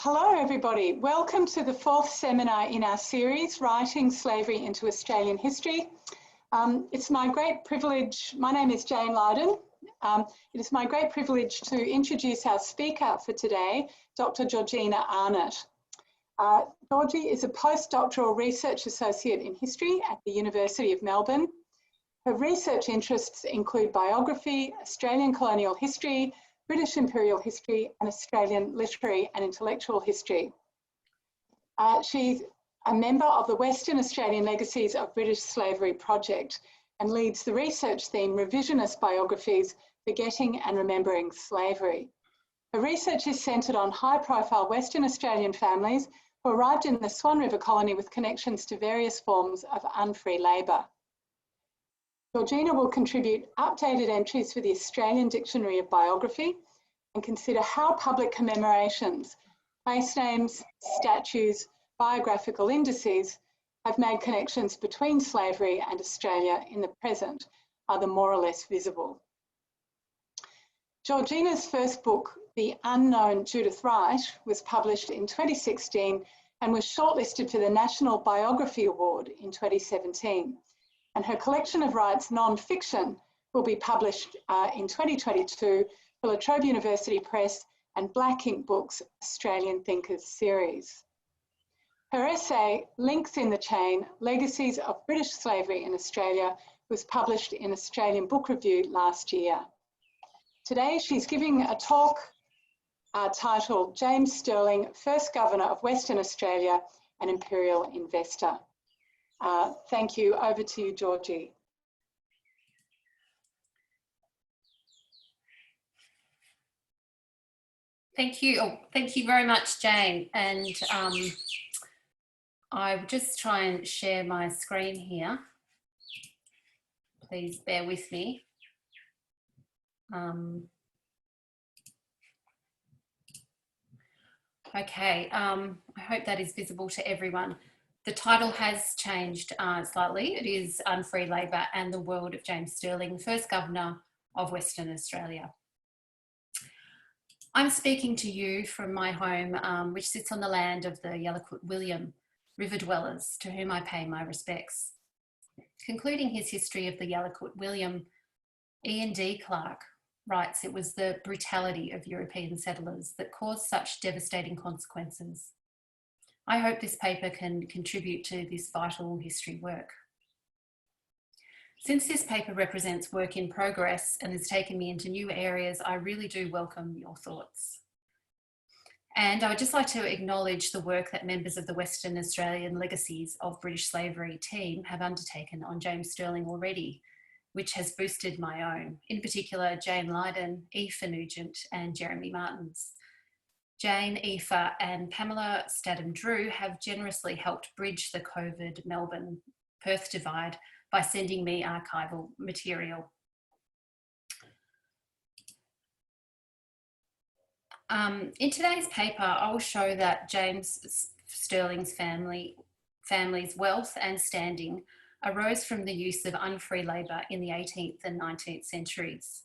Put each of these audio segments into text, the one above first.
Hello everybody, welcome to the fourth seminar in our series, Writing Slavery into Australian History. It's my great privilege, my name is Jane Lydon. It is my great privilege to introduce our speaker for today, Dr. Georgina Arnott. Georgie is a postdoctoral research associate in history at the University of Melbourne. Her research interests include biography, Australian colonial history, British imperial history, and Australian literary and intellectual history. She's a member of the Western Australian Legacies of British Slavery project and leads the research theme Revisionist Biographies, Forgetting and Remembering Slavery. Her research is centred on high-profile Western Australian families who arrived in the Swan River colony with connections to various forms of unfree labour. Georgina will contribute updated entries for the Australian Dictionary of Biography and consider how public commemorations, place names, statues, biographical indices have made connections between slavery and Australia in the present, either more or less visible. Georgina's first book, The Unknown Judith Wright, was published in 2016 and was shortlisted for the National Biography Award in 2017. And her collection of Wright's non-fiction will be published in 2022 for La Trobe University Press and Black Ink Books Australian Thinkers series. Her essay, Links in the Chain, Legacies of British Slavery in Australia, was published in Australian Book Review last year. Today she's giving a talk titled James Stirling, First Governor of Western Australia, an Imperial Investor. Thank you. Over to you, Georgie. Thank you. Oh, thank you very much, Jane. And I'll just try and share my screen here. Please bear with me. Okay, I hope that is visible to everyone. The title has changed slightly. It is Unfree Labour and the World of James Stirling, first Governor of Western Australia. I'm speaking to you from my home, which sits on the land of the Yalukit William river dwellers, to whom I pay my respects. Concluding his history of the Yalukit William, Ian D. Clarke writes, it was the brutality of European settlers that caused such devastating consequences. I hope this paper can contribute to this vital history work. Since this paper represents work in progress and has taken me into new areas, I really do welcome your thoughts. And I would just like to acknowledge the work that members of the Western Australian Legacies of British Slavery team have undertaken on James Stirling already, which has boosted my own, in particular Jane Lydon, Aoife Nugent and Jeremy Martins. Jane, Aoife and Pamela Stadham-Drew have generously helped bridge the COVID Melbourne-Perth divide by sending me archival material. In today's paper, I will show that James Stirling's family's wealth and standing arose from the use of unfree labour in the 18th and 19th centuries.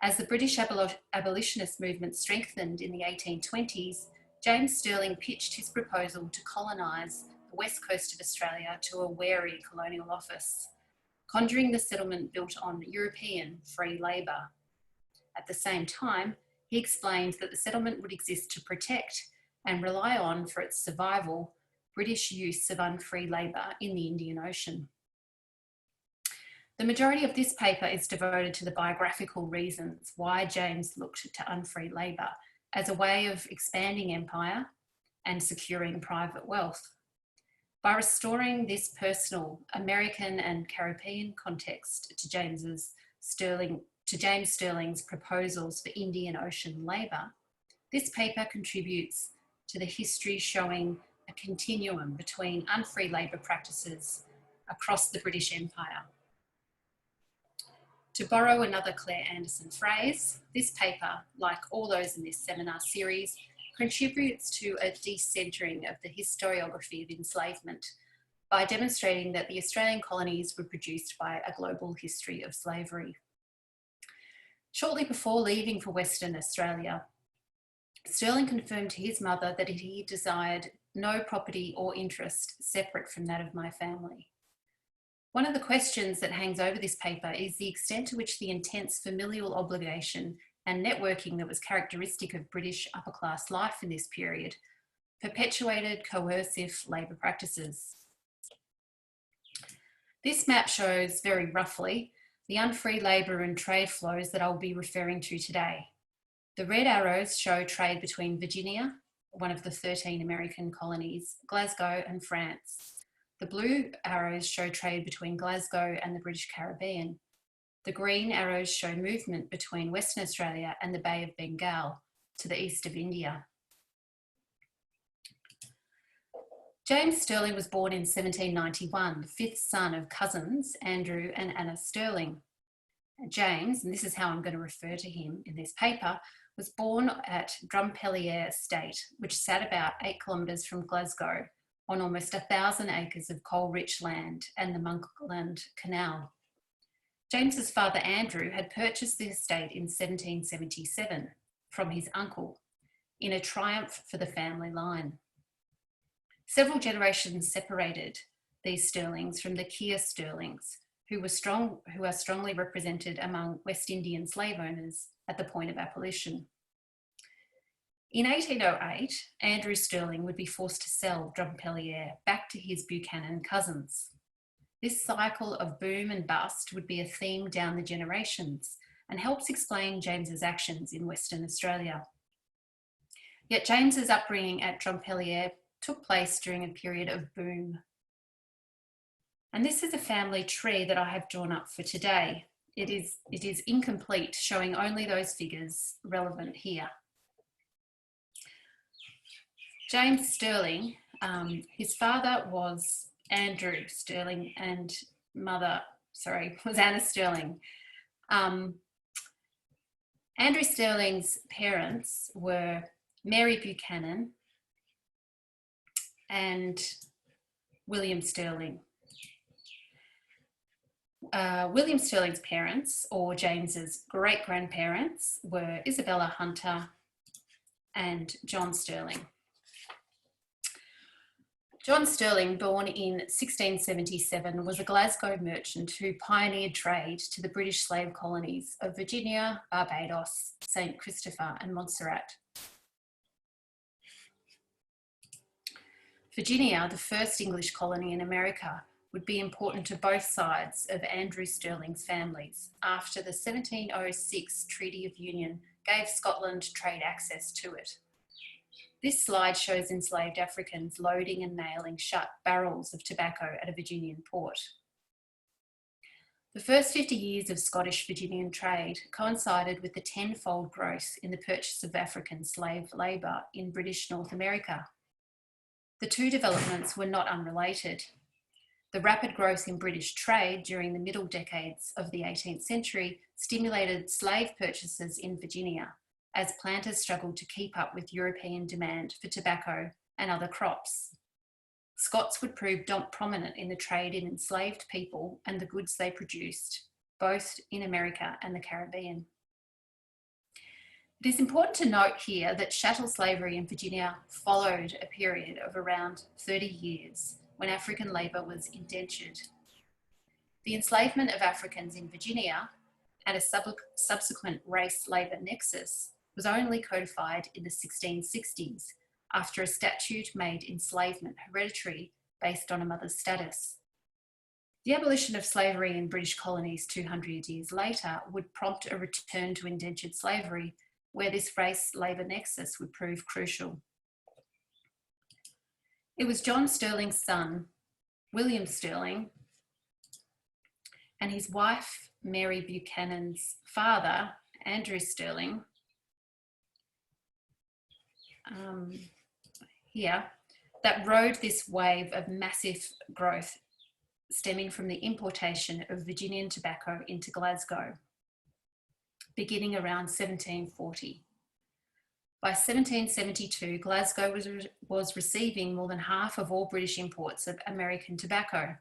As the British abolitionist movement strengthened in the 1820s, James Stirling pitched his proposal to colonise the west coast of Australia to a wary colonial office, conjuring the settlement built on European free labour. At the same time, he explained that the settlement would exist to protect and rely on for its survival British use of unfree labour in the Indian Ocean. The majority of this paper is devoted to the biographical reasons why James looked to unfree labour as a way of expanding empire and securing private wealth. By restoring this personal American and Caribbean context to James Stirling's proposals for Indian Ocean labour, this paper contributes to the history showing a continuum between unfree labour practices across the British Empire. To borrow another Claire Anderson phrase, this paper, like all those in this seminar series, contributes to a decentering of the historiography of enslavement by demonstrating that the Australian colonies were produced by a global history of slavery. Shortly before leaving for Western Australia, Stirling confirmed to his mother that he desired no property or interest separate from that of my family. One of the questions that hangs over this paper is the extent to which the intense familial obligation and networking that was characteristic of British upper class life in this period perpetuated coercive labour practices. This map shows very roughly the unfree labour and trade flows that I'll be referring to today. The red arrows show trade between Virginia, one of the 13 American colonies, Glasgow and France. The blue arrows show trade between Glasgow and the British Caribbean. The green arrows show movement between Western Australia and the Bay of Bengal to the east of India. James Stirling was born in 1791, the fifth son of cousins Andrew and Anna Stirling. James, and this is how I'm going to refer to him in this paper, was born at Drumpellier Estate, which sat about 8 kilometres from Glasgow on almost 1,000 acres of coal-rich land and the Monkland Canal. James's father Andrew had purchased the estate in 1777 from his uncle in a triumph for the family line. Several generations separated these Stirlings from the Keir Stirlings, who are strongly represented among West Indian slave owners at the point of abolition. In 1808, Andrew Stirling would be forced to sell Drumpellier back to his Buchanan cousins. This cycle of boom and bust would be a theme down the generations and helps explain James's actions in Western Australia. Yet James's upbringing at Drumpellier took place during a period of boom. And this is a family tree that I have drawn up for today. It is incomplete, showing only those figures relevant here. James Stirling, his father was Andrew Stirling and mother, was Anna Stirling. Andrew Stirling's parents were Mary Buchanan and William Stirling. William Stirling's parents, or James's great-grandparents, were Isabella Hunter and John Stirling. John Stirling, born in 1677, was a Glasgow merchant who pioneered trade to the British slave colonies of Virginia, Barbados, St. Christopher and Montserrat. Virginia, the first English colony in America, would be important to both sides of Andrew Stirling's families after the 1706 Treaty of Union gave Scotland trade access to it. This slide shows enslaved Africans loading and nailing shut barrels of tobacco at a Virginian port. The first 50 years of Scottish-Virginian trade coincided with the tenfold growth in the purchase of African slave labour in British North America. The two developments were not unrelated. The rapid growth in British trade during the middle decades of the 18th century stimulated slave purchases in Virginia as planters struggled to keep up with European demand for tobacco and other crops. Scots would prove prominent in the trade in enslaved people and the goods they produced, both in America and the Caribbean. It is important to note here that chattel slavery in Virginia followed a period of around 30 years when African labour was indentured. The enslavement of Africans in Virginia and a subsequent race labour nexus was only codified in the 1660s after a statute made enslavement hereditary based on a mother's status. The abolition of slavery in British colonies 200 years later would prompt a return to indentured slavery, where this race labour nexus would prove crucial. It was John Stirling's son, William Stirling, and his wife, Mary Buchanan's father, Andrew Stirling, that rode this wave of massive growth stemming from the importation of Virginian tobacco into Glasgow, beginning around 1740. By 1772, Glasgow was receiving more than half of all British imports of American tobacco,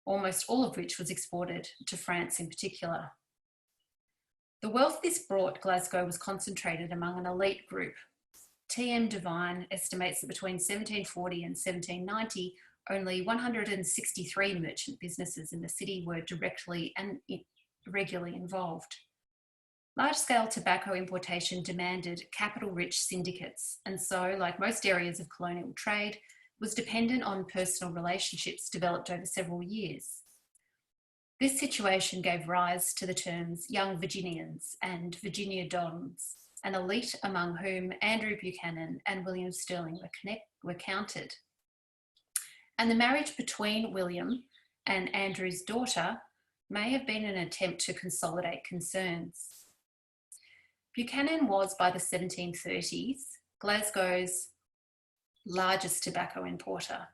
almost all of which was exported to France in particular. The wealth this brought Glasgow was concentrated among an elite group, T.M. Devine estimates that between 1740 and 1790, only 163 merchant businesses in the city were directly and regularly involved. Large-scale tobacco importation demanded capital-rich syndicates, and so, like most areas of colonial trade, was dependent on personal relationships developed over several years. This situation gave rise to the terms Young Virginians and Virginia Dons, an elite among whom Andrew Buchanan and William Stirling were counted. And the marriage between William and Andrew's daughter may have been an attempt to consolidate concerns. Buchanan was, by the 1730s, Glasgow's largest tobacco importer,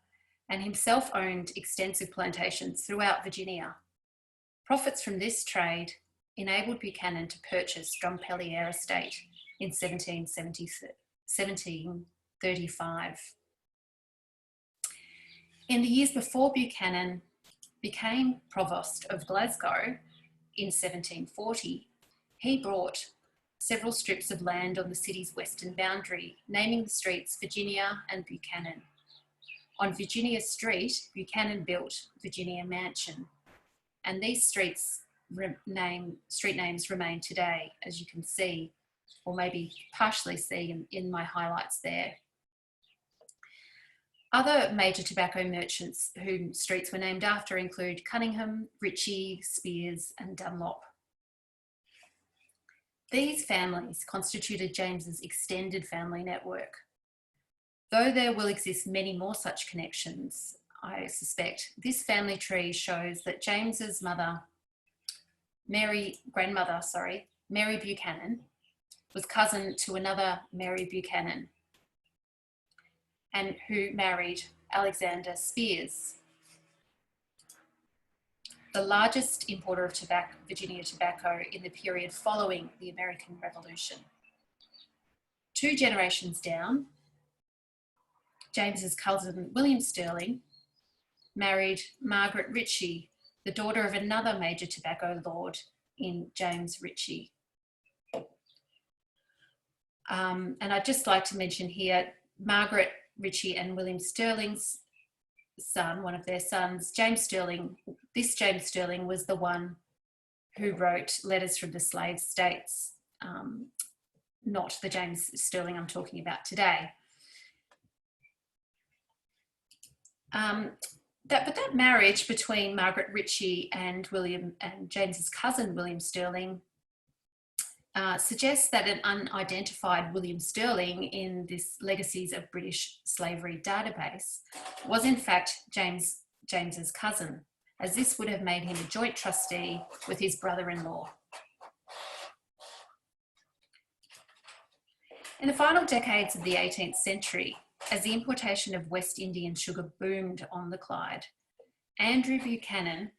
and himself owned extensive plantations throughout Virginia. Profits from this trade enabled Buchanan to purchase Drumpellier Estate in 1735. In the years before Buchanan became Provost of Glasgow in 1740, he bought several strips of land on the city's western boundary, naming the streets Virginia and Buchanan. On Virginia Street, Buchanan built Virginia Mansion, and these street names remain today, as you can see, or maybe partially see in my highlights there. Other major tobacco merchants whom streets were named after include Cunningham, Ritchie, Spears, and Dunlop. These families constituted James's extended family network. Though there will exist many more such connections, I suspect, this family tree shows that James's Mary Buchanan, was cousin to another Mary Buchanan, and who married Alexander Spears, the largest importer of Virginia tobacco in the period following the American Revolution. 2 generations down, James's cousin William Stirling married Margaret Ritchie, the daughter of another major tobacco lord in James Ritchie. And I'd just like to mention here, Margaret Ritchie and William Stirling's son, one of their sons, James Stirling. This James Stirling was the one who wrote Letters from the Slave States, not the James Stirling I'm talking about today. That marriage between Margaret Ritchie and James's cousin William Stirling suggests that an unidentified William Stirling in this Legacies of British Slavery database was in fact James's cousin, as this would have made him a joint trustee with his brother-in-law. In the final decades of the 18th century, as the importation of West Indian sugar boomed on the Clyde, Andrew Buchanan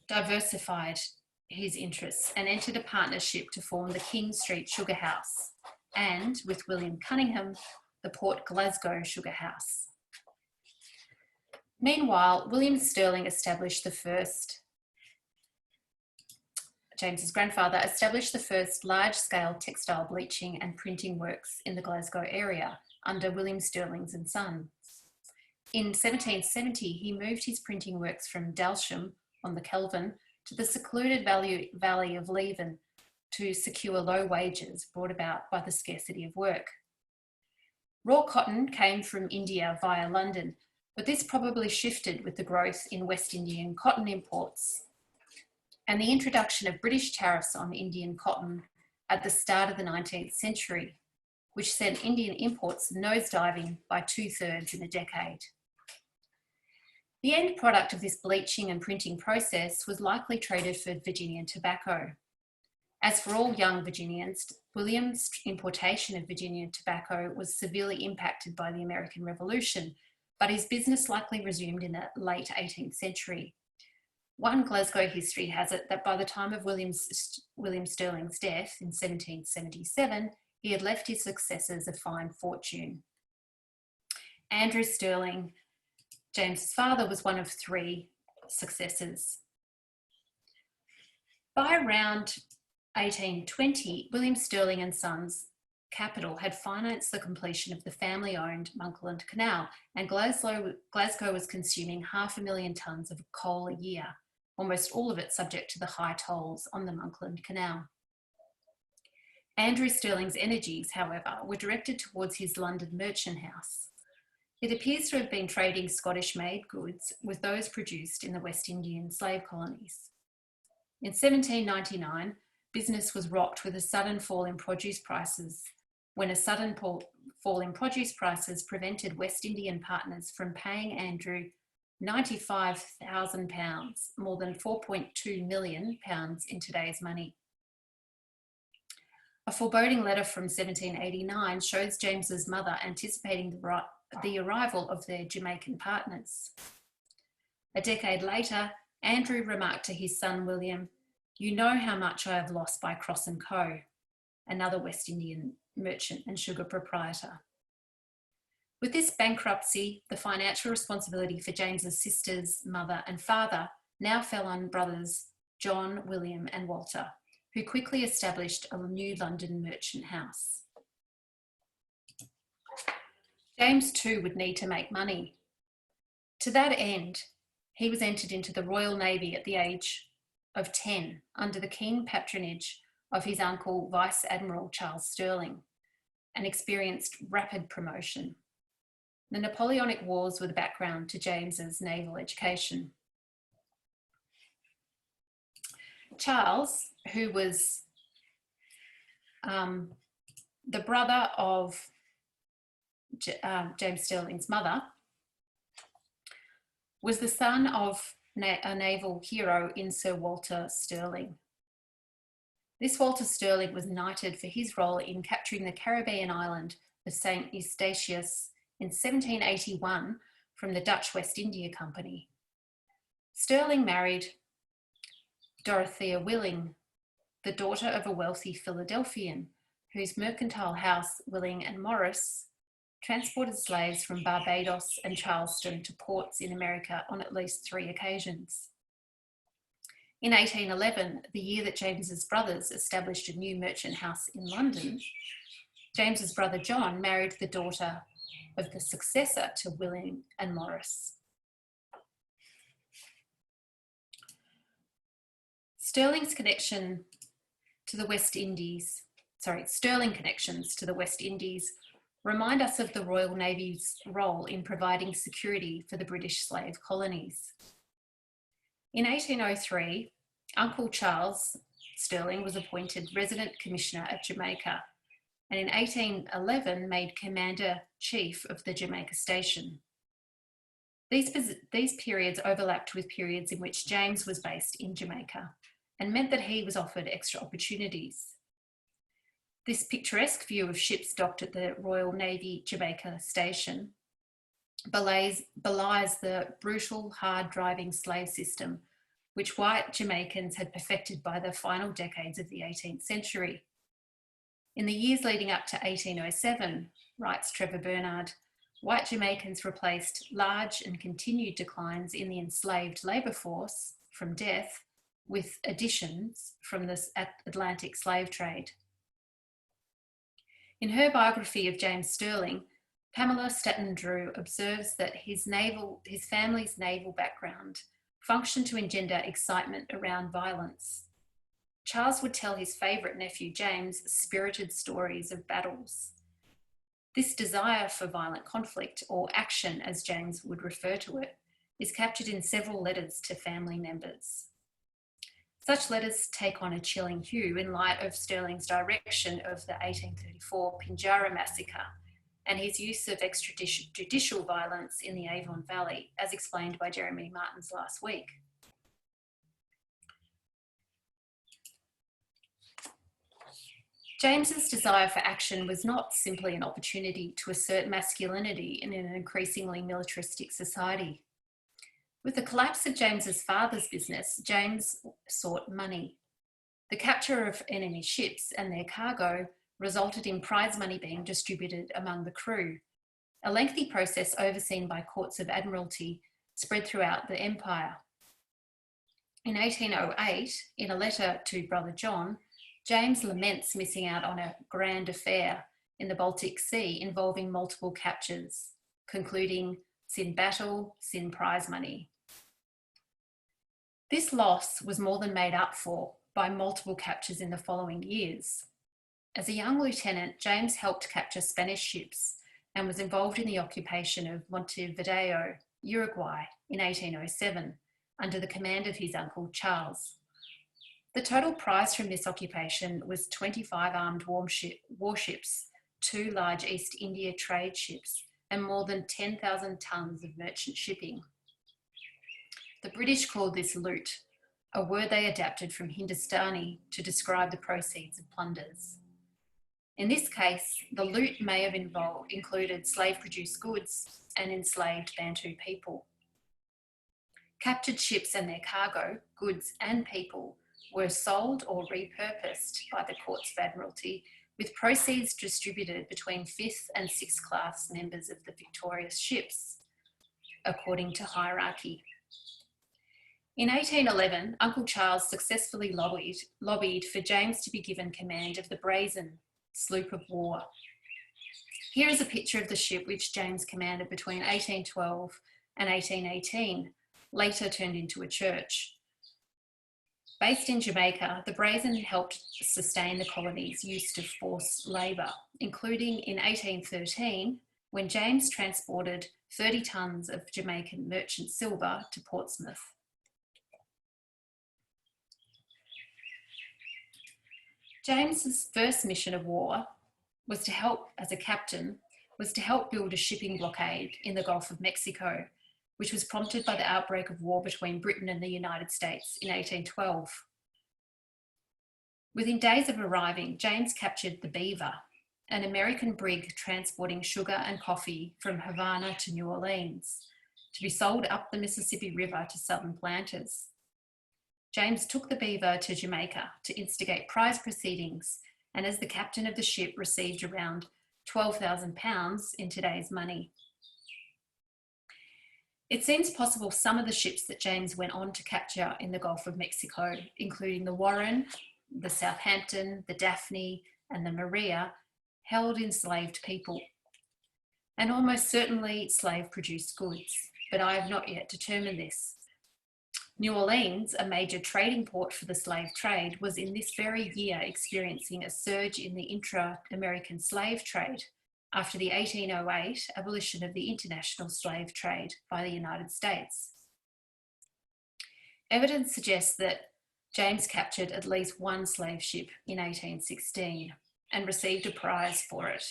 diversified his interests and entered a partnership to form the King Street Sugar House and, with William Cunningham, the Port Glasgow Sugar House. Meanwhile, William Stirling James's grandfather established the first large-scale textile bleaching and printing works in the Glasgow area under William Stirling's and Sons. In 1770, he moved his printing works from Dalsham on the Kelvin to the secluded valley of Leven to secure low wages brought about by the scarcity of work. Raw cotton came from India via London, but this probably shifted with the growth in West Indian cotton imports and the introduction of British tariffs on Indian cotton at the start of the 19th century, which sent Indian imports nosediving by 2/3 in a decade. The end product of this bleaching and printing process was likely traded for Virginian tobacco. As for all young Virginians, William's importation of Virginian tobacco was severely impacted by the American Revolution, but his business likely resumed in the late 18th century. One Glasgow history has it that by the time of William Stirling's death in 1777, he had left his successors a fine fortune. Andrew Stirling, James's father, was one of 3 successors. By around 1820, William Stirling and Sons capital had financed the completion of the family-owned Monkland Canal, and Glasgow was consuming 500,000 tonnes of coal a year, almost all of it subject to the high tolls on the Monkland Canal. Andrew Stirling's energies, however, were directed towards his London merchant house. It appears to have been trading Scottish-made goods with those produced in the West Indian slave colonies. In 1799, business was rocked with a sudden fall in produce prices, when a sudden fall in produce prices prevented West Indian partners from paying Andrew £95,000, more than £4.2 million in today's money. A foreboding letter from 1789 shows James's mother anticipating the arrival of their Jamaican partners. A decade later, Andrew remarked to his son William, "You know how much I have lost by Cross & Co., another West Indian merchant and sugar proprietor." With this bankruptcy, the financial responsibility for James's sisters, mother and father now fell on brothers John, William and Walter, who quickly established a new London merchant house. James too would need to make money. To that end, he was entered into the Royal Navy at the age of 10 under the keen patronage of his uncle Vice Admiral Charles Stirling, and experienced rapid promotion. The Napoleonic Wars were the background to James's naval education. Charles, who was the brother of James Stirling's mother, was the son of a naval hero in Sir Walter Stirling. This Walter Stirling was knighted for his role in capturing the Caribbean island of St. Eustatius in 1781 from the Dutch West India Company. Stirling married Dorothea Willing, the daughter of a wealthy Philadelphian, whose mercantile house, Willing and Morris, transported slaves from Barbados and Charleston to ports in America on at least 3 occasions. In 1811, the year that James's brothers established a new merchant house in London, James's brother John married the daughter of the successor to Willing and Morris. Sterling connections to the West Indies remind us of the Royal Navy's role in providing security for the British slave colonies. In 1803, Uncle Charles Stirling was appointed Resident Commissioner at Jamaica, and in 1811 made Commander-Chief of the Jamaica Station. These periods overlapped with periods in which James was based in Jamaica and meant that he was offered extra opportunities. This picturesque view of ships docked at the Royal Navy Jamaica Station belies the brutal, hard-driving slave system which white Jamaicans had perfected by the final decades of the 18th century. In the years leading up to 1807, writes Trevor Bernard, white Jamaicans replaced large and continued declines in the enslaved labour force from death with additions from the Atlantic slave trade. In her biography of James Stirling, Pamela Staton Drew observes that his family's naval background functioned to engender excitement around violence. Charles would tell his favourite nephew James spirited stories of battles. This desire for violent conflict, or action as James would refer to it, is captured in several letters to family members. Such letters take on a chilling hue in light of Stirling's direction of the 1834 Pinjarra massacre and his use of extrajudicial violence in the Avon Valley, as explained by Jeremy Martins last week. James's desire for action was not simply an opportunity to assert masculinity in an increasingly militaristic society. With the collapse of James's father's business, James sought money. The capture of enemy ships and their cargo resulted in prize money being distributed among the crew, a lengthy process overseen by courts of admiralty spread throughout the empire. In 1808, in a letter to brother John, James laments missing out on a grand affair in the Baltic Sea involving multiple captures, concluding sin battle, sin prize money. This loss was more than made up for by multiple captures in the following years. As a young lieutenant, James helped capture Spanish ships and was involved in the occupation of Montevideo, Uruguay in 1807, under the command of his uncle Charles. The total prize from this occupation was 25 armed warships, 2 large East India trade ships, and more than 10,000 tonnes of merchant shipping. The British called this loot, a word they adapted from Hindustani to describe the proceeds of plunders. In this case, the loot may have included slave-produced goods and enslaved Bantu people. Captured ships and their cargo, goods and people, were sold or repurposed by the Courts of Admiralty, with proceeds distributed between 5th and 6th class members of the victorious ships, according to hierarchy. In 1811, Uncle Charles successfully lobbied for James to be given command of the Brazen, sloop of war. Here is a picture of the ship which James commanded between 1812 and 1818, later turned into a church. Based in Jamaica, the Brazen helped sustain the colony's use of forced labour, including in 1813, when James transported 30 tonnes of Jamaican merchant silver to Portsmouth. James's first mission of war was to help, as a captain, build a shipping blockade in the Gulf of Mexico, which was prompted by the outbreak of war between Britain and the United States in 1812. Within days of arriving, James captured the Beaver, an American brig transporting sugar and coffee from Havana to New Orleans, to be sold up the Mississippi River to southern planters. James took the Beaver to Jamaica to instigate prize proceedings, and as the captain of the ship received around £12,000 in today's money. It seems possible some of the ships that James went on to capture in the Gulf of Mexico, including the Warren, the Southampton, the Daphne, and the Maria, held enslaved people, and almost certainly slave-produced goods, but I have not yet determined this. New Orleans, a major trading port for the slave trade, was in this very year experiencing a surge in the intra-American slave trade after the 1808 abolition of the international slave trade by the United States. Evidence suggests that James captured at least one slave ship in 1816 and received a prize for it.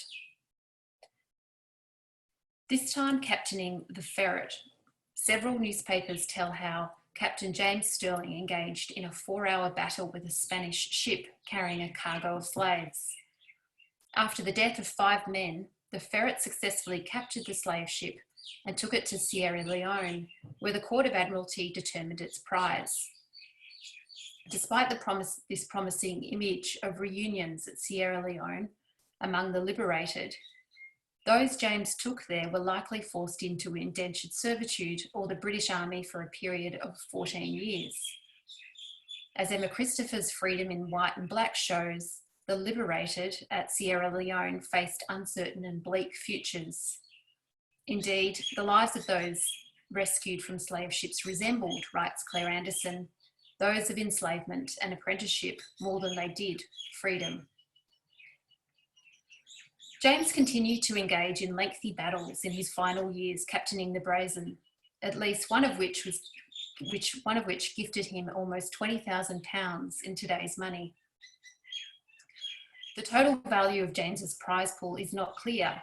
This time captaining the Ferret, several newspapers tell how Captain James Stirling engaged in a 4-hour battle with a Spanish ship carrying a cargo of slaves. After the death of 5 men, the Ferret successfully captured the slave ship and took it to Sierra Leone, where the Court of Admiralty determined its prize. Despite this promising image of reunions at Sierra Leone among the liberated, those James took there were likely forced into indentured servitude or the British Army for a period of 14 years. As Emma Christopher's Freedom in White and Black shows, the liberated at Sierra Leone faced uncertain and bleak futures. Indeed, the lives of those rescued from slave ships resembled, writes Claire Anderson, those of enslavement and apprenticeship more than they did freedom. James continued to engage in lengthy battles in his final years captaining the Brazen, at least one of which gifted him almost £20,000 in today's money. The total value of James's prize pool is not clear,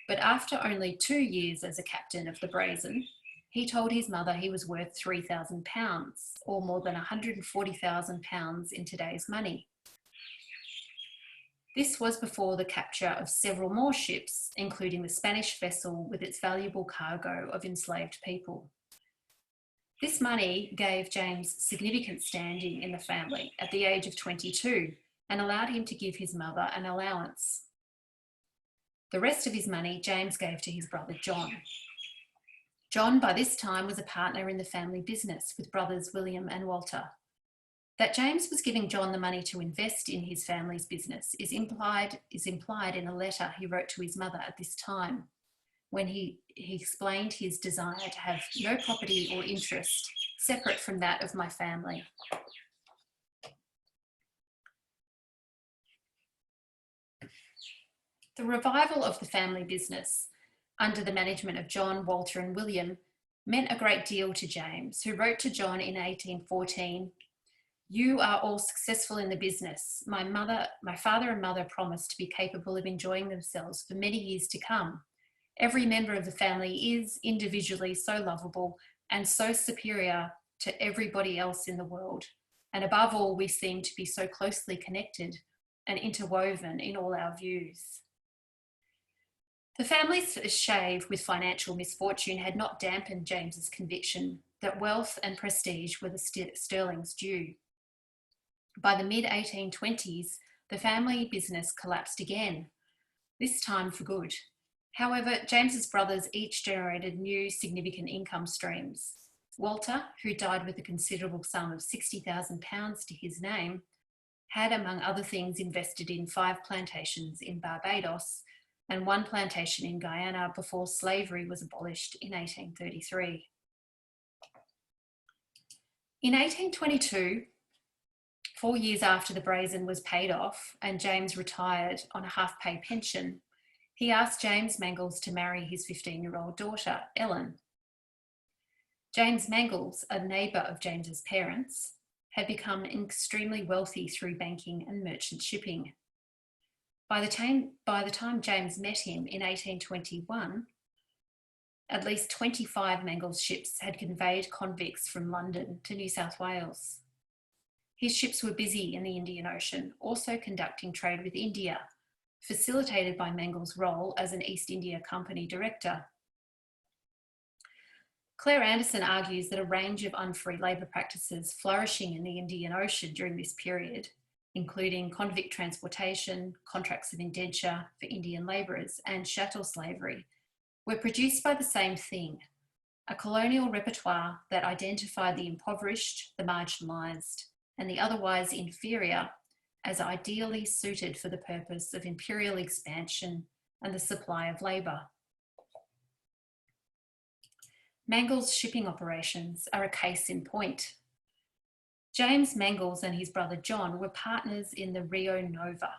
but after only 2 years as a captain of the Brazen, he told his mother he was worth £3,000, or more than £140,000 in today's money. This was before the capture of several more ships, including the Spanish vessel with its valuable cargo of enslaved people. This money gave James significant standing in the family at the age of 22 and allowed him to give his mother an allowance. The rest of his money James gave to his brother John. John, by this time, was a partner in the family business with brothers William and Walter. That James was giving John the money to invest in his family's business is implied in a letter he wrote to his mother at this time, when he explained his desire to have no property or interest separate from that of my family. The revival of the family business under the management of John, Walter and William meant a great deal to James, who wrote to John in 1814, "You are all successful in the business. My father and mother promised to be capable of enjoying themselves for many years to come. Every member of the family is individually so lovable and so superior to everybody else in the world. And above all, we seem to be so closely connected and interwoven in all our views." The family's shave with financial misfortune had not dampened James's conviction that wealth and prestige were the Stirlings' due. By the mid-1820s, the family business collapsed again, this time for good. However, James's brothers each generated new significant income streams. Walter, who died with a considerable sum of £60,000 to his name, had, among other things, invested in 5 plantations in Barbados and 1 plantation in Guyana before slavery was abolished in 1833. In 1822, 4 years after the brazen was paid off and James retired on a half-pay pension, he asked James Mangles to marry his 15-year-old daughter, Ellen. James Mangles, a neighbour of James's parents, had become extremely wealthy through banking and merchant shipping. By the time James met him in 1821, at least 25 Mangles ships had conveyed convicts from London to New South Wales. His ships were busy in the Indian Ocean, also conducting trade with India, facilitated by Mangles' role as an East India Company director. Claire Anderson argues that a range of unfree labour practices flourishing in the Indian Ocean during this period, including convict transportation, contracts of indenture for Indian labourers, and chattel slavery, were produced by the same thing, a colonial repertoire that identified the impoverished, the marginalised, and the otherwise inferior as ideally suited for the purpose of imperial expansion and the supply of labour. Mangles' shipping operations are a case in point. James Mangles and his brother John were partners in the Rio Nova,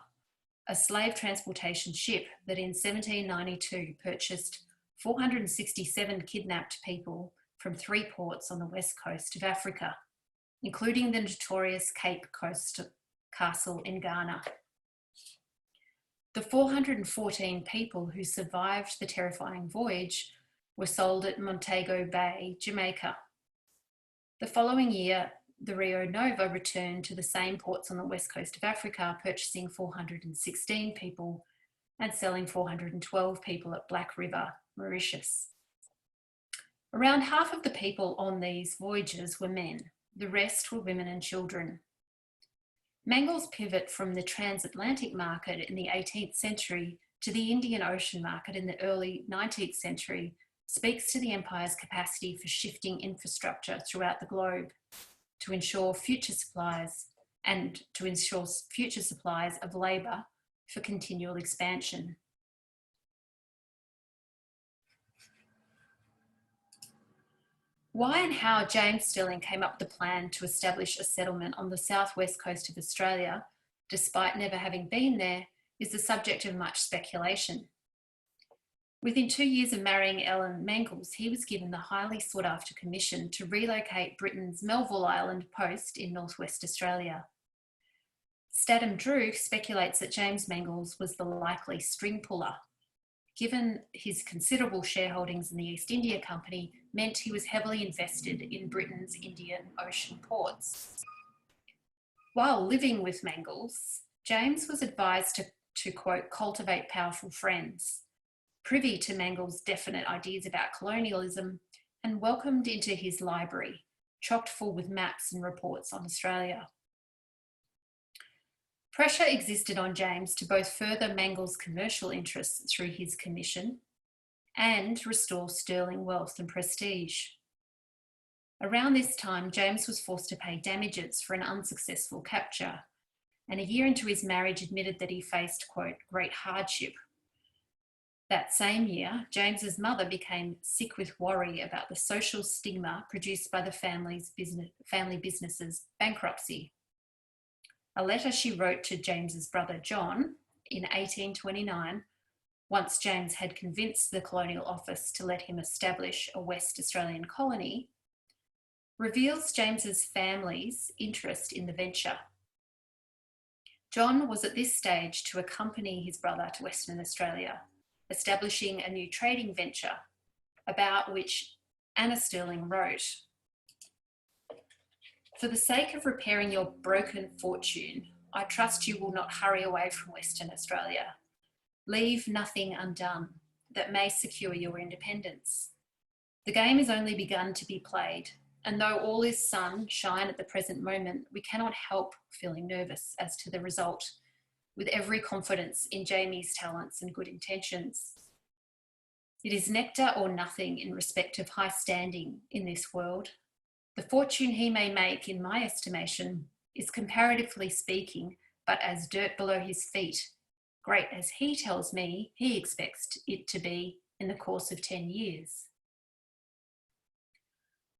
a slave transportation ship that in 1792 purchased 467 kidnapped people from 3 ports on the west coast of Africa, including the notorious Cape Coast Castle in Ghana. The 414 people who survived the terrifying voyage were sold at Montego Bay, Jamaica. The following year, the Rio Nova returned to the same ports on the west coast of Africa, purchasing 416 people and selling 412 people at Black River, Mauritius. Around half of the people on these voyages were men. The rest were women and children. Mangles' pivot from the transatlantic market in the 18th century to the Indian Ocean market in the early 19th century speaks to the empire's capacity for shifting infrastructure throughout the globe to ensure future supplies of labour for continual expansion. Why and how James Stirling came up with the plan to establish a settlement on the southwest coast of Australia, despite never having been there, is the subject of much speculation. Within 2 years of marrying Ellen Mangles, he was given the highly sought-after commission to relocate Britain's Melville Island post in northwest Australia. Statham Drew speculates that James Mangles was the likely string puller, given his considerable shareholdings in the East India Company meant he was heavily invested in Britain's Indian Ocean ports. While living with Mangles, James was advised to quote, cultivate powerful friends, privy to Mangles' definite ideas about colonialism, and welcomed into his library, chocked full with maps and reports on Australia. Pressure existed on James to both further Mangles' commercial interests through his commission and restore Stirling wealth and prestige. Around this time, James was forced to pay damages for an unsuccessful capture, and a year into his marriage admitted that he faced, quote, great hardship. That same year, James's mother became sick with worry about the social stigma produced by the family business's bankruptcy. A letter she wrote to James's brother John in 1829, once James had convinced the Colonial Office to let him establish a West Australian colony, reveals James's family's interest in the venture. John was at this stage to accompany his brother to Western Australia, establishing a new trading venture about which Anna Stirling wrote, "For the sake of repairing your broken fortune, I trust you will not hurry away from Western Australia. Leave nothing undone that may secure your independence. The game has only begun to be played, and though all is sunshine at the present moment, we cannot help feeling nervous as to the result, with every confidence in Jamie's talents and good intentions. It is nectar or nothing in respect of high standing in this world. The fortune he may make, in my estimation, is comparatively speaking, but as dirt below his feet, great as he tells me he expects it to be in the course of 10 years.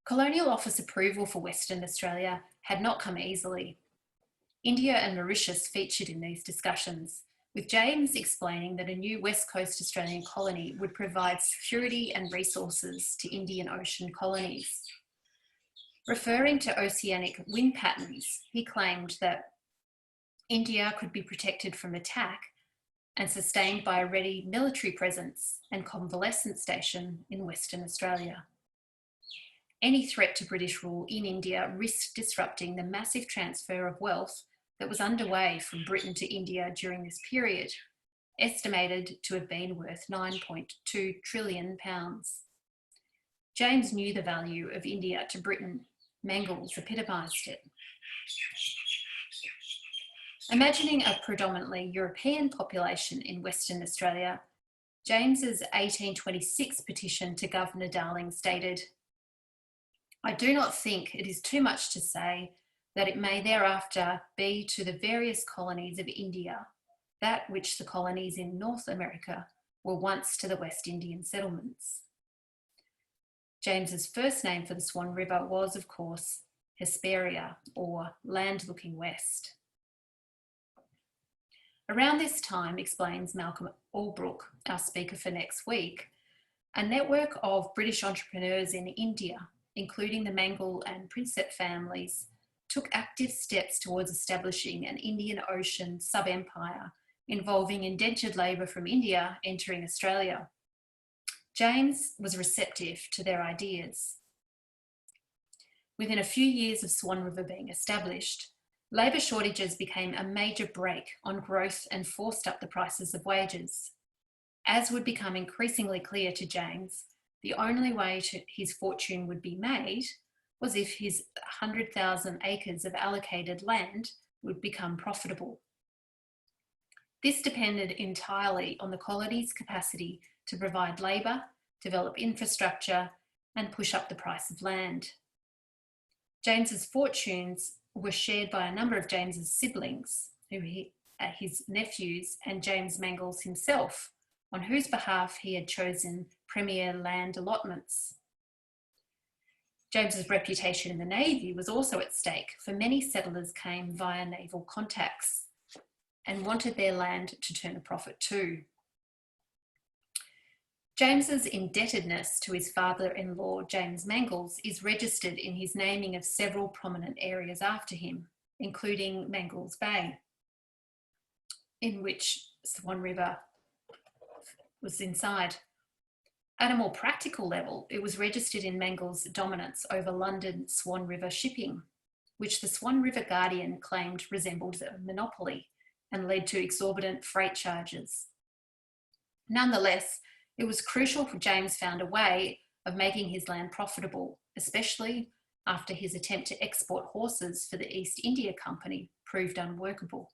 Colonial Office approval for Western Australia had not come easily. India and Mauritius featured in these discussions, with James explaining that a new West Coast Australian colony would provide security and resources to Indian Ocean colonies. Referring to oceanic wind patterns, he claimed that India could be protected from attack and sustained by a ready military presence and convalescent station in Western Australia. Any threat to British rule in India risked disrupting the massive transfer of wealth that was underway from Britain to India during this period, estimated to have been worth £9.2 trillion. James knew the value of India to Britain. Mangles epitomised it. Imagining a predominantly European population in Western Australia, James's 1826 petition to Governor Darling stated, "I do not think it is too much to say that it may thereafter be to the various colonies of India that which the colonies in North America were once to the West Indian settlements." James's first name for the Swan River was, of course, Hesperia, or Land Looking West. Around this time, explains Malcolm Albrook, our speaker for next week, a network of British entrepreneurs in India, including the Mangal and Prinsep families, took active steps towards establishing an Indian Ocean sub-empire involving indentured labour from India entering Australia. James was receptive to their ideas. Within a few years of Swan River being established, labour shortages became a major brake on growth and forced up the prices of wages. As would become increasingly clear to James, the only way his fortune would be made was if his 100,000 acres of allocated land would become profitable. This depended entirely on the colony's capacity to provide labour, develop infrastructure, and push up the price of land. James's fortunes were shared by a number of James's siblings, his nephews, and James Mangles himself, on whose behalf he had chosen premier land allotments. James's reputation in the Navy was also at stake, for many settlers came via naval contacts and wanted their land to turn a profit too. James's indebtedness to his father-in-law, James Mangles, is registered in his naming of several prominent areas after him, including Mangles Bay, in which Swan River was inside. At a more practical level, it was registered in Mangles' dominance over London Swan River shipping, which the Swan River Guardian claimed resembled a monopoly and led to exorbitant freight charges. Nonetheless, it was crucial for James found a way of making his land profitable, especially after his attempt to export horses for the East India Company proved unworkable.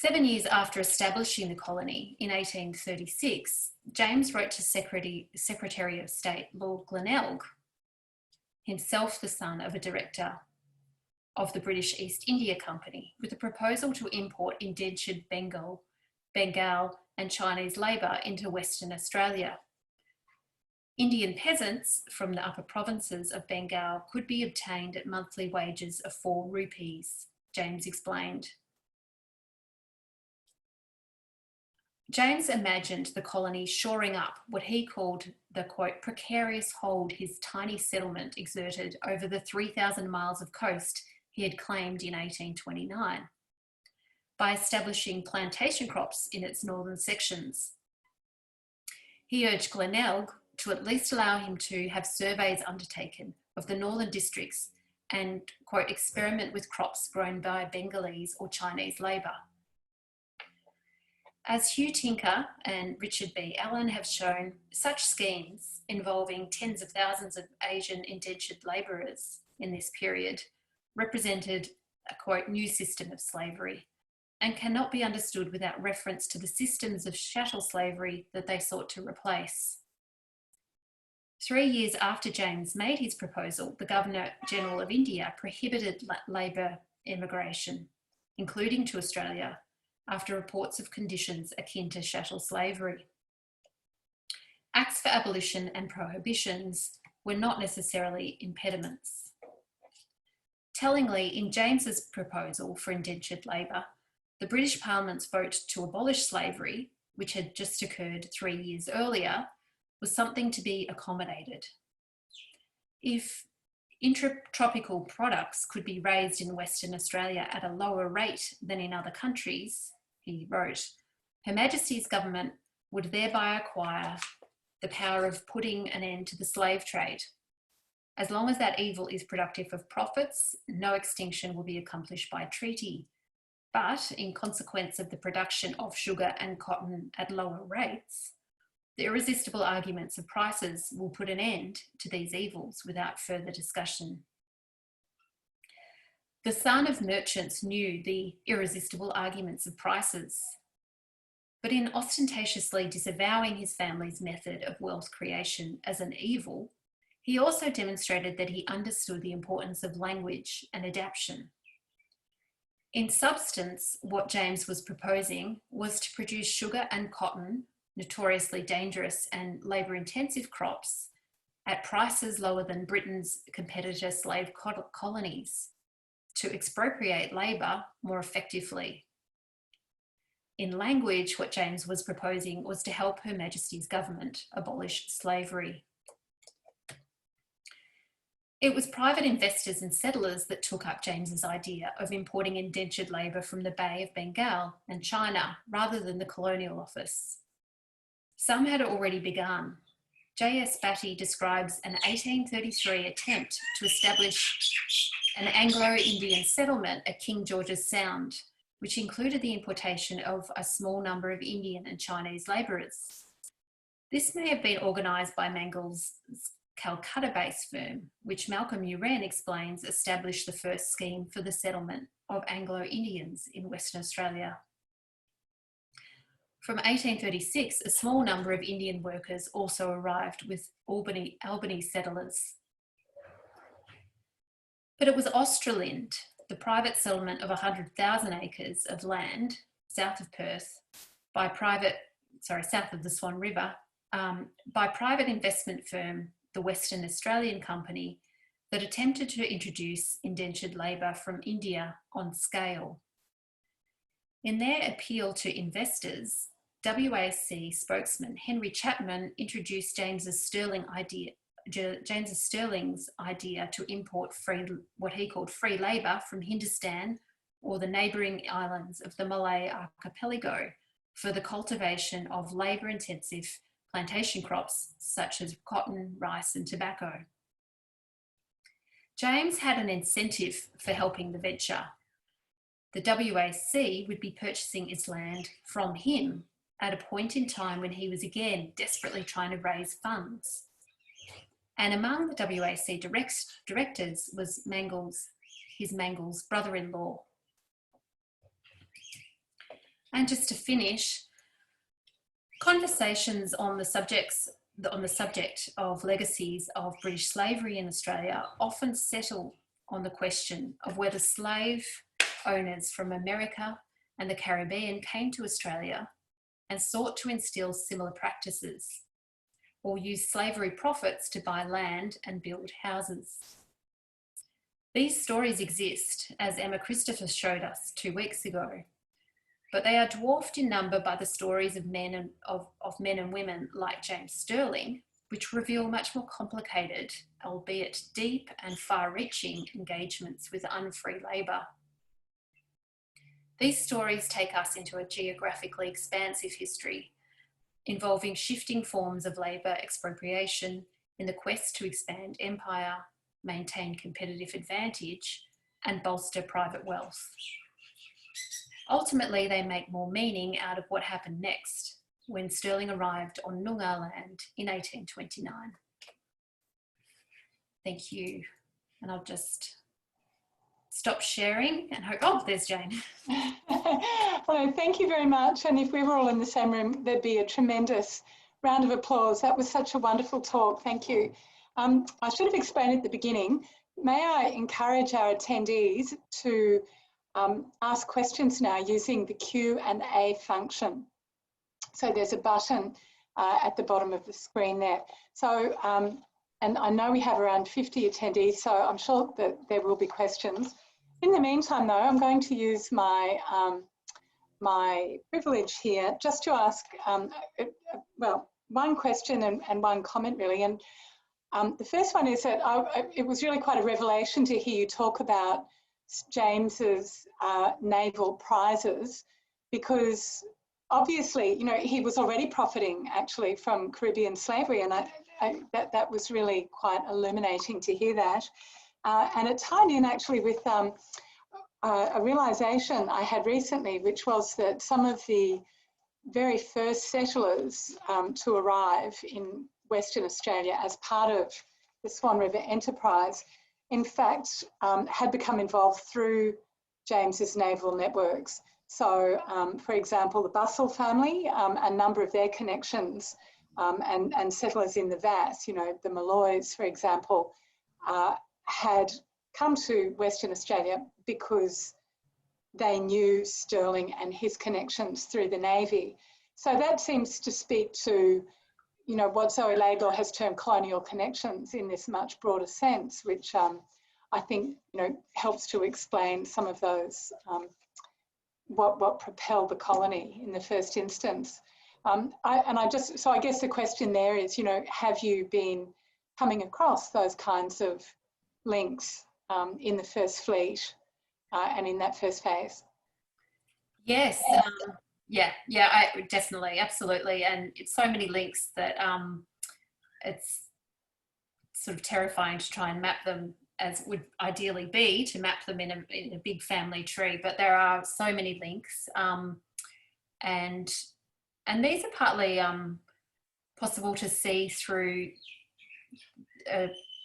7 years after establishing the colony in 1836, James wrote to Secretary of State Lord Glenelg, himself the son of a director of the British East India Company, with a proposal to import indentured Bengal and Chinese labour into Western Australia. Indian peasants from the upper provinces of Bengal could be obtained at monthly wages of 4 rupees, James explained. James imagined the colony shoring up what he called the, quote, precarious hold his tiny settlement exerted over the 3,000 miles of coast he had claimed in 1829, by establishing plantation crops in its northern sections. He urged Glenelg to at least allow him to have surveys undertaken of the northern districts and, quote, experiment with crops grown by Bengalese or Chinese labour. As Hugh Tinker and Richard B. Allen have shown, such schemes involving tens of thousands of Asian indentured labourers in this period represented a, quote, new system of slavery and cannot be understood without reference to the systems of chattel slavery that they sought to replace. 3 years after James made his proposal, the Governor-General of India prohibited labour immigration, including to Australia, after reports of conditions akin to chattel slavery. Acts for abolition and prohibitions were not necessarily impediments. Tellingly, in James's proposal for indentured labour, the British Parliament's vote to abolish slavery, which had just occurred 3 years earlier, was something to be accommodated. If intratropical products could be raised in Western Australia at a lower rate than in other countries, he wrote, Her Majesty's government would thereby acquire the power of putting an end to the slave trade. As long as that evil is productive of profits, no extinction will be accomplished by treaty. But in consequence of the production of sugar and cotton at lower rates, the irresistible arguments of prices will put an end to these evils without further discussion. The son of merchants knew the irresistible arguments of prices, but in ostentatiously disavowing his family's method of wealth creation as an evil, he also demonstrated that he understood the importance of language and adaptation. In substance, what James was proposing was to produce sugar and cotton, notoriously dangerous and labour-intensive crops, at prices lower than Britain's competitor slave colonies, to expropriate labour more effectively. In language, what James was proposing was to help Her Majesty's government abolish slavery. It was private investors and settlers that took up James's idea of importing indentured labour from the Bay of Bengal and China rather than the Colonial Office. Some had already begun. J.S. Batty describes an 1833 attempt to establish an Anglo-Indian settlement at King George's Sound, which included the importation of a small number of Indian and Chinese labourers. This may have been organised by Mangel's Calcutta-based firm, which Malcolm Uren explains established the first scheme for the settlement of Anglo-Indians in Western Australia. From 1836, a small number of Indian workers also arrived with Albany settlers. But it was Australind, the private settlement of 100,000 acres of land south of Perth, south of the Swan River, by private investment firm, the Western Australian Company, that attempted to introduce indentured labour from India on scale. In their appeal to investors, WAC spokesman Henry Chapman introduced James Stirling's idea to import what he called free labour from Hindustan or the neighbouring islands of the Malay archipelago for the cultivation of labour-intensive plantation crops such as cotton, rice and tobacco. James had an incentive for helping the venture. The WAC would be purchasing its land from him at a point in time when he was again desperately trying to raise funds. And among the WAC directors was Mangel's brother-in-law. And just to finish, conversations on the subject of legacies of British slavery in Australia often settle on the question of whether slave owners from America and the Caribbean came to Australia and sought to instill similar practices, or used slavery profits to buy land and build houses. These stories exist, as Emma Christopher showed us 2 weeks ago, but they are dwarfed in number by the stories of men and women like James Stirling, which reveal much more complicated, albeit deep and far-reaching engagements with unfree labour. These stories take us into a geographically expansive history, involving shifting forms of labour expropriation in the quest to expand empire, maintain competitive advantage, and bolster private wealth. Ultimately, they make more meaning out of what happened next when Stirling arrived on Noongar land in 1829. Thank you. And I'll just stop sharing and hope, oh, there's Jane. Well, thank you very much. And if we were all in the same room, there'd be a tremendous round of applause. That was such a wonderful talk. Thank you. I should have explained at the beginning. May I encourage our attendees to ask questions now using the Q&A function. So there's a button at the bottom of the screen there. So, and I know we have around 50 attendees, so I'm sure that there will be questions. In the meantime, though, I'm going to use my my privilege here just to ask, well, one question and one comment really. And the first one is that it was really quite a revelation to hear you talk about James's naval prizes, because obviously, you know, he was already profiting actually from Caribbean slavery, and that was really quite illuminating to hear that. And it tied in actually with a realisation I had recently, which was that some of the very first settlers to arrive in Western Australia as part of the Swan River enterprise, in fact, had become involved through James's naval networks. So, for example, the Bussell family, a number of their connections and settlers in the Vass, you know, the Malloys, for example, had come to Western Australia because they knew Stirling and his connections through the Navy. So that seems to speak to, you know, what Zoe Laidlaw has termed colonial connections in this much broader sense, which I think, you know, helps to explain some of those, what propelled the colony in the first instance. I guess the question there is, you know, have you been coming across those kinds of links in the First Fleet and in that first phase? Yes, yeah, definitely, absolutely. And it's so many links that it's sort of terrifying to try and map them, as would ideally be to map them in a big family tree. But there are so many links, and these are partly possible to see through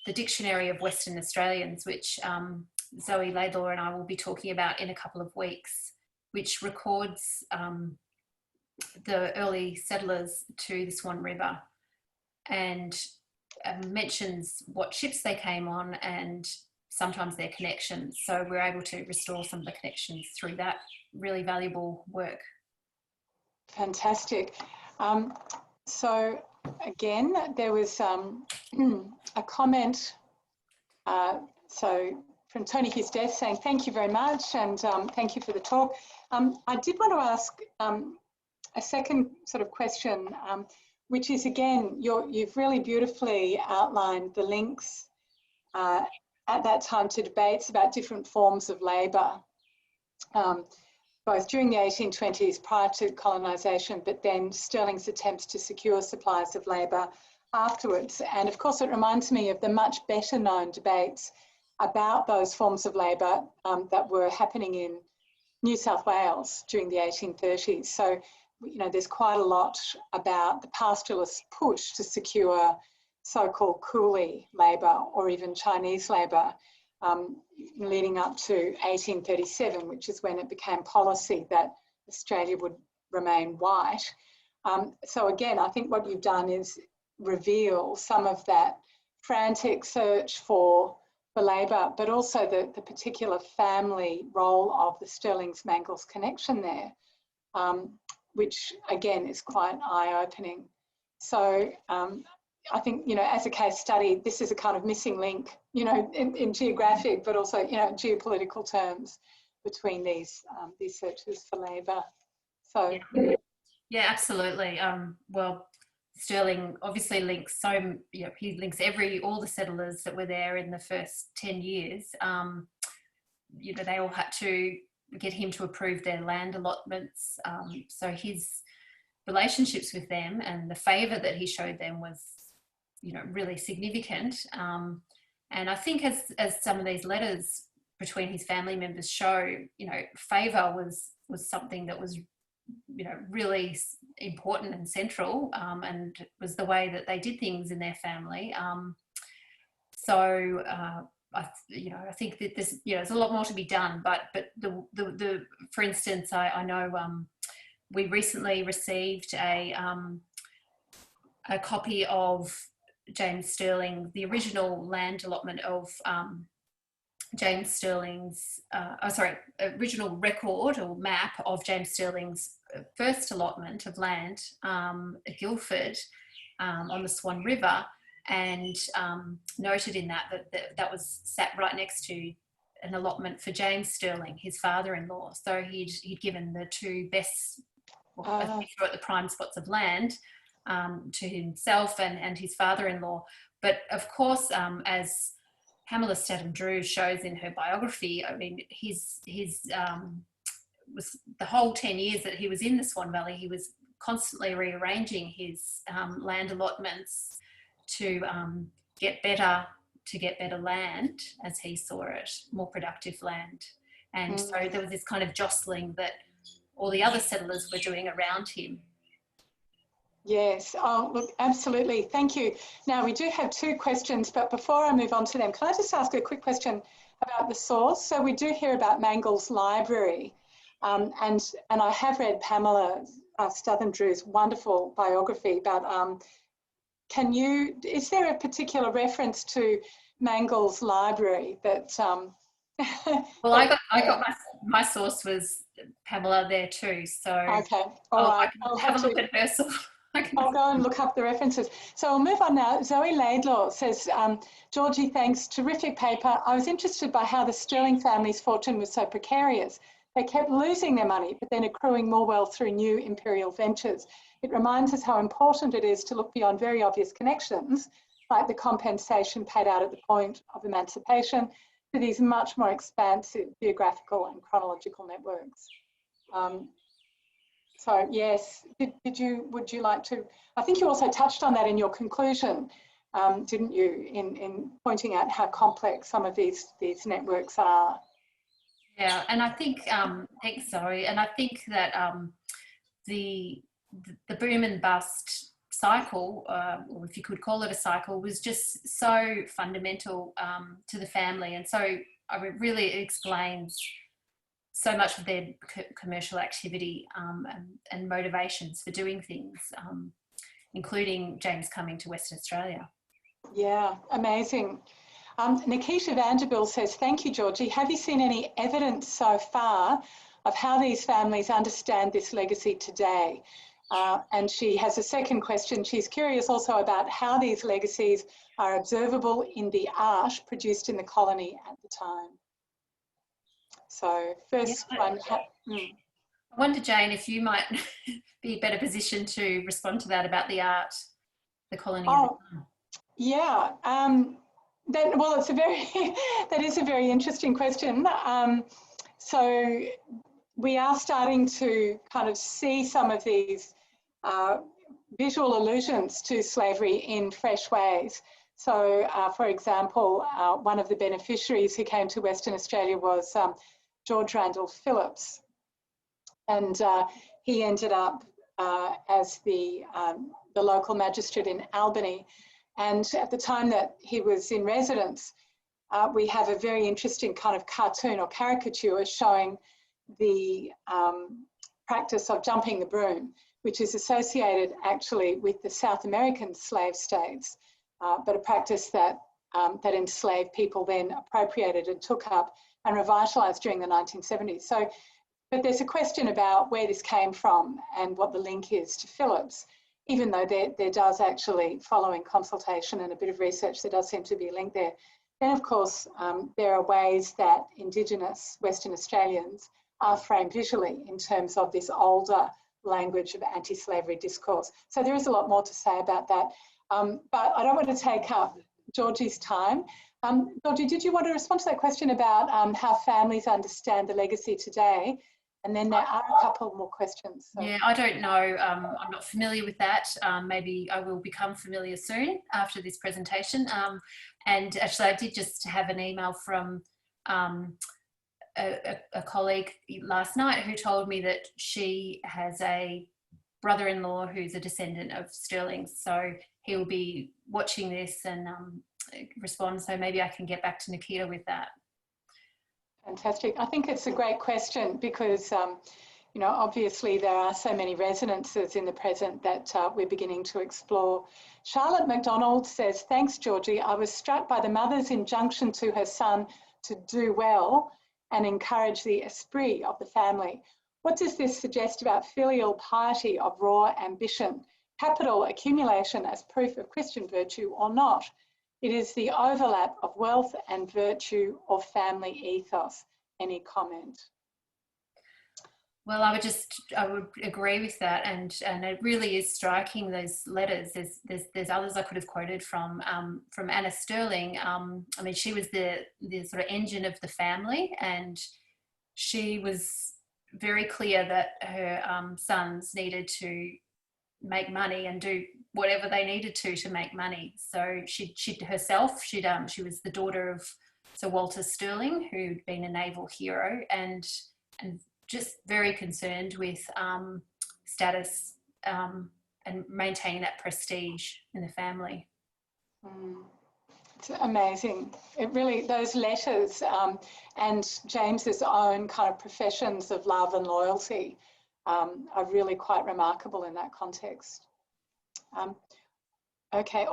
the Dictionary of Western Australians, which Zoe Laidlaw and I will be talking about in a couple of weeks, which records the early settlers to the Swan River and mentions what ships they came on and sometimes their connections. So we're able to restore some of the connections through that really valuable work. Fantastic. So again, there was a comment from Tony Hughes saying thank you very much, and thank you for the talk. I did want to ask a second sort of question, which is, again, you've really beautifully outlined the links at that time to debates about different forms of labour, both during the 1820s prior to colonisation, but then Stirling's attempts to secure supplies of labour afterwards. And of course, it reminds me of the much better known debates about those forms of labour that were happening in New South Wales during the 1830s. So, you know, there's quite a lot about the pastoralist push to secure so-called coolie labour or even Chinese labour leading up to 1837, which is when it became policy that Australia would remain white. So again, I think what you've done is reveal some of that frantic search for labour, but also the particular family role of the Stirlings-Mangles connection there, which again is quite eye-opening. So I think, you know, as a case study, this is a kind of missing link, you know, in geographic, but also, you know, geopolitical terms between these searches for labour. So yeah, absolutely. Well, Stirling obviously links he links all the settlers that were there in the first 10 years. You know, they all had to get him to approve their land allotments. So his relationships with them and the favour that he showed them was, you know, really significant. And I think as some of these letters between his family members show, you know, favour was something that was, you know, really important and central, and was the way that they did things in their family. I think that this, you know, there's a lot more to be done, but the for instance, I know we recently received a copy of James Stirling, the original land allotment of James Stirling's, original record or map of James Stirling's first allotment of land at Guildford on the Swan River, and noted in that was sat right next to an allotment for James Stirling, his father-in-law. So he'd given the two best, the prime spots of land to himself and his father-in-law. But of course, as Pamela Statham-Drew shows in her biography, I mean, his was the whole 10 years that he was in the Swan Valley, he was constantly rearranging his land allotments to get better land, as he saw it, more productive land. And so there was this kind of jostling that all the other settlers were doing around him. Yes, oh, look, absolutely. Thank you. Now, we do have two questions, but before I move on to them, can I just ask a quick question about the source? So we do hear about Mangles Library, and I have read Pamela Statham-Drew's wonderful biography, but is there a particular reference to Mangles Library that... Well, I got my source was Pamela there too, so okay, all right. I'll have a look at her source. I'll go and look up the references. So we'll move on now. Zoe Laidlaw says, Georgie, thanks, terrific paper. I was interested by how the Stirling family's fortune was so precarious. They kept losing their money, but then accruing more wealth through new imperial ventures. It reminds us how important it is to look beyond very obvious connections, like the compensation paid out at the point of emancipation, to these much more expansive geographical and chronological networks. So yes, would you like to, I think you also touched on that in your conclusion, didn't you, in pointing out how complex some of these networks are. Yeah, and I think, thanks Zoe, and I think that the boom and bust cycle, or if you could call it a cycle, was just so fundamental to the family, and so it really explains so much of their commercial activity and motivations for doing things, including James coming to Western Australia. Yeah, amazing. Nikita Vanderbilt says, thank you, Georgie. Have you seen any evidence so far of how these families understand this legacy today? And she has a second question. She's curious also about how these legacies are observable in the art produced in the colony at the time. So first one. I wonder, Jane, if you might be better positioned to respond to that about the art, the colony. Yeah. Well, that is a very interesting question. So we are starting to kind of see some of these visual allusions to slavery in fresh ways. So, for example, one of the beneficiaries who came to Western Australia was George Randall Phillips, and he ended up as the local magistrate in Albany. And at the time that he was in residence, we have a very interesting kind of cartoon or caricature showing the practice of jumping the broom, which is associated actually with the South American slave states, but a practice that that enslaved people then appropriated and took up and revitalised during the 1970s. So, but there's a question about where this came from and what the link is to Phillips, even though there does actually, following consultation and a bit of research, there does seem to be a link there. Then, of course, there are ways that Indigenous Western Australians are framed visually in terms of this older language of anti-slavery discourse. So there is a lot more to say about that. But I don't want to take up Georgie's time. Georgie, did you want to respond to that question about how families understand the legacy today? And then there are a couple more questions. So. Yeah, I don't know. I'm not familiar with that. Maybe I will become familiar soon after this presentation. And actually, I did just have an email from a colleague last night who told me that she has a brother-in-law who's a descendant of Stirling. So he will be watching this and respond. So maybe I can get back to Nikita with that. Fantastic. I think it's a great question because, you know, obviously there are so many resonances in the present that we're beginning to explore. Charlotte MacDonald says, thanks, Georgie. I was struck by the mother's injunction to her son to do well and encourage the esprit of the family. What does this suggest about filial piety of raw ambition, capital accumulation as proof of Christian virtue or not? It is the overlap of wealth and virtue or family ethos. Any comment? Well, I would agree with that, and it really is striking, those letters. There's others I could have quoted from Anna Stirling. I mean, she was the sort of engine of the family, and she was very clear that her sons needed to make money and do whatever they needed to make money. So she herself, she was the daughter of Sir Walter Stirling, who'd been a naval hero, and just very concerned with status and maintaining that prestige in the family. It's amazing. It really, those letters and James's own kind of professions of love and loyalty are really quite remarkable in that context. Okay,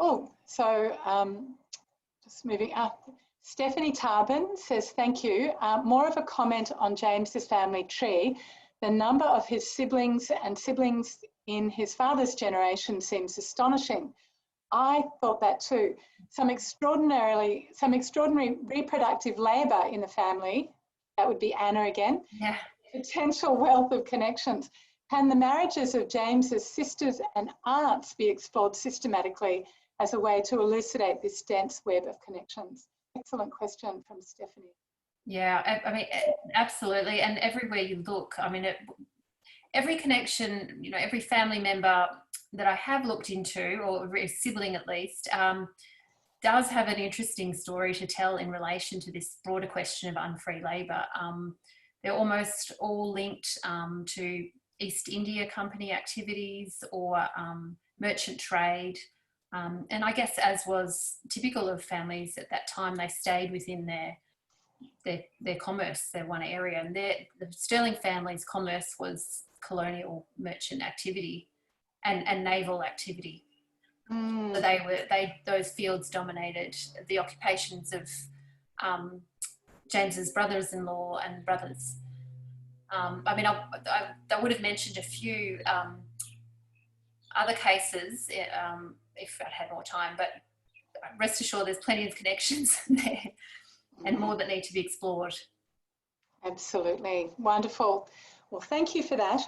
just moving up. Stephanie Tarbin says, thank you. More of a comment on James's family tree. The number of his siblings and siblings in his father's generation seems astonishing. I thought that too. Some extraordinary reproductive labour in the family. That would be Anna again. Yeah. Potential wealth of connections. Can the marriages of James's sisters and aunts be explored systematically as a way to elucidate this dense web of connections? Excellent question from Stephanie. Yeah, I mean, absolutely. And everywhere you look, I mean, every connection, you know, every family member that I have looked into, or a sibling at least, does have an interesting story to tell in relation to this broader question of unfree labour. They're almost all linked to East India Company activities or merchant trade. And I guess, as was typical of families at that time, they stayed within their commerce, their one area. And the Stirling family's commerce was colonial merchant activity and naval activity. So those fields dominated the occupations of James's brothers-in-law and brothers. I mean, I would have mentioned a few other cases if I'd had more time, but rest assured there's plenty of connections there and more that need to be explored. Absolutely. Wonderful. Well, thank you for that.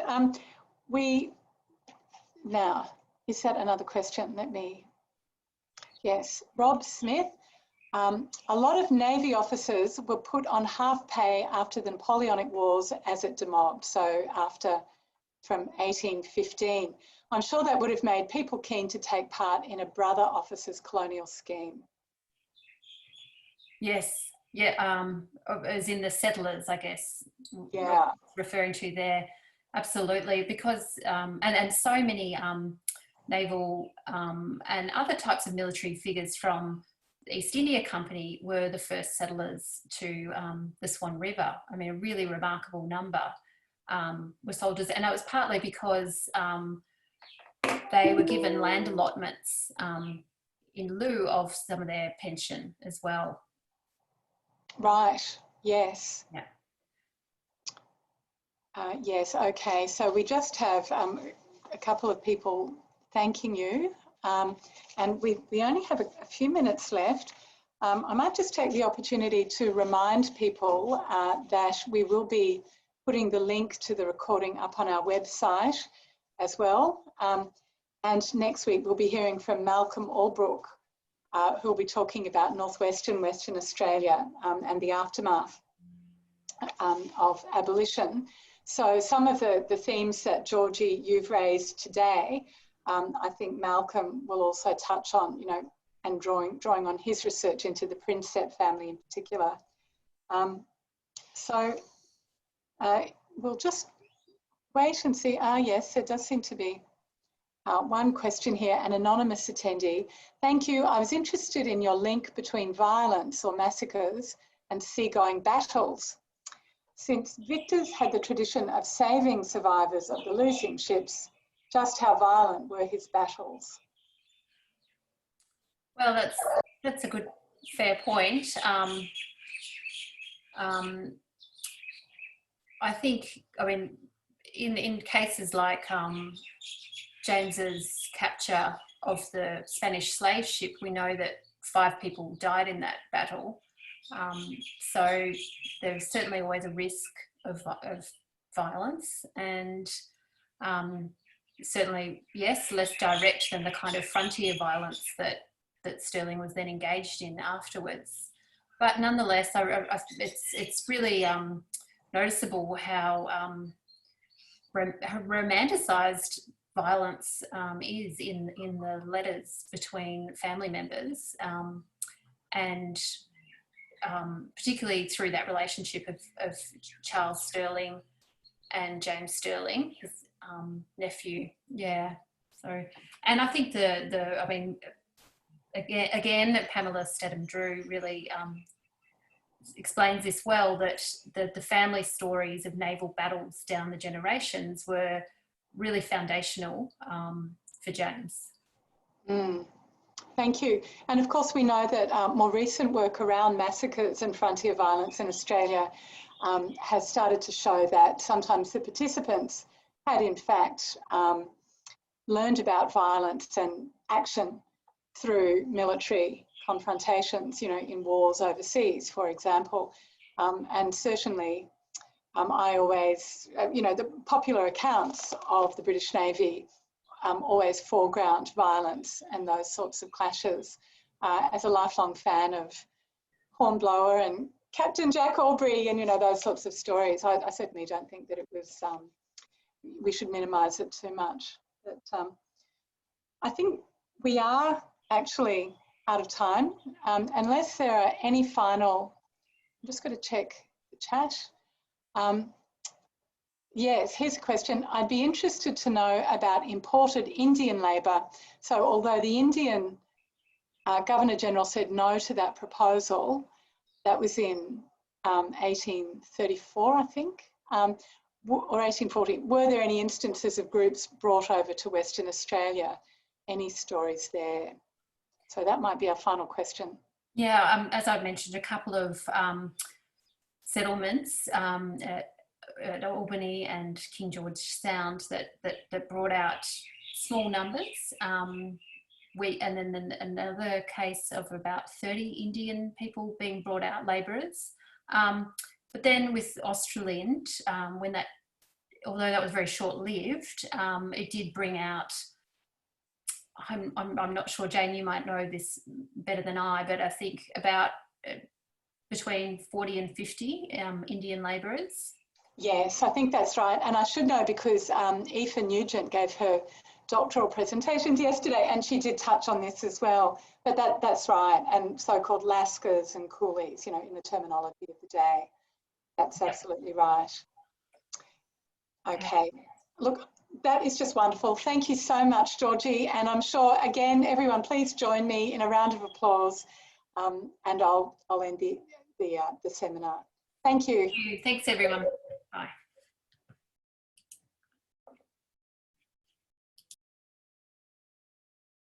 Now, is that another question? Yes, Rob Smith. A lot of Navy officers were put on half pay after the Napoleonic Wars as it demobbed, so from 1815. I'm sure that would have made people keen to take part in a brother officers' colonial scheme. Yes, yeah, as in the settlers, I guess. Yeah. Referring to there, absolutely, because, and so many naval and other types of military figures from the East India Company were the first settlers to the Swan River. I mean, a really remarkable number. were soldiers, and it was partly because they were given land allotments in lieu of some of their pension as well. Right, yes. Yeah. Yes, okay. So we just have a couple of people thanking you, and we only have a few minutes left. I might just take the opportunity to remind people that we will be putting the link to the recording up on our website as well. And next week we'll be hearing from Malcolm Albrook, who will be talking about Northwestern Western Australia and the aftermath of abolition. So some of the themes that, Georgie, you've raised today, I think Malcolm will also touch on, you know, and drawing on his research into the Prinsep family in particular. So we'll just wait and see. Yes, there does seem to be one question here, an anonymous attendee. Thank you. I was interested in your link between violence or massacres and seagoing battles. Since victors had the tradition of saving survivors of the losing ships, just how violent were his battles? Well, that's a good, fair point. I think, I mean, in cases like James's capture of the Spanish slave ship, we know that 5 people died in that battle. So there's certainly always a risk of violence, and certainly, yes, less direct than the kind of frontier violence that Stirling was then engaged in afterwards. But nonetheless, it's really noticeable how romanticised violence is in the letters between family members, and particularly through that relationship of Charles Stirling and James Stirling, his nephew. Yeah. So, and I think I mean, again, Pamela Stedham-Drew really explains this well, that the family stories of naval battles down the generations were really foundational for James. Thank you. And of course, we know that more recent work around massacres and frontier violence in Australia has started to show that sometimes the participants had in fact learned about violence and action through military confrontations, you know, in wars overseas, for example. And certainly, I always, you know, the popular accounts of the British Navy always foreground violence and those sorts of clashes. As a lifelong fan of Hornblower and Captain Jack Aubrey and, you know, those sorts of stories, I certainly don't think that it was, we should minimise it too much. But I think we are actually out of time. Unless there are any final, I'm just going to check the chat. Yes, here's a question. I'd be interested to know about imported Indian labour. So although the Indian Governor-General said no to that proposal, that was in 1834, I think, or 1840. Were there any instances of groups brought over to Western Australia? Any stories there? So that might be our final question. Yeah, as I've mentioned, a couple of settlements at Albany and King George Sound that brought out small numbers. And then another case of about 30 Indian people being brought out, labourers. But then with Australind, although that was very short-lived, it did bring out, I'm not sure, Jane, you might know this better than I, but I think about between 40 and 50 Indian labourers. Yes, I think that's right. And I should know because Aoife Nugent gave her doctoral presentations yesterday and she did touch on this as well. But that's right. And so-called lascars and coolies, you know, in the terminology of the day. That's absolutely right. Okay. Look, that is just wonderful. Thank you so much, Georgie. And I'm sure, again, everyone, please join me in a round of applause and I'll end the seminar. Thank you. Thanks, everyone. Bye.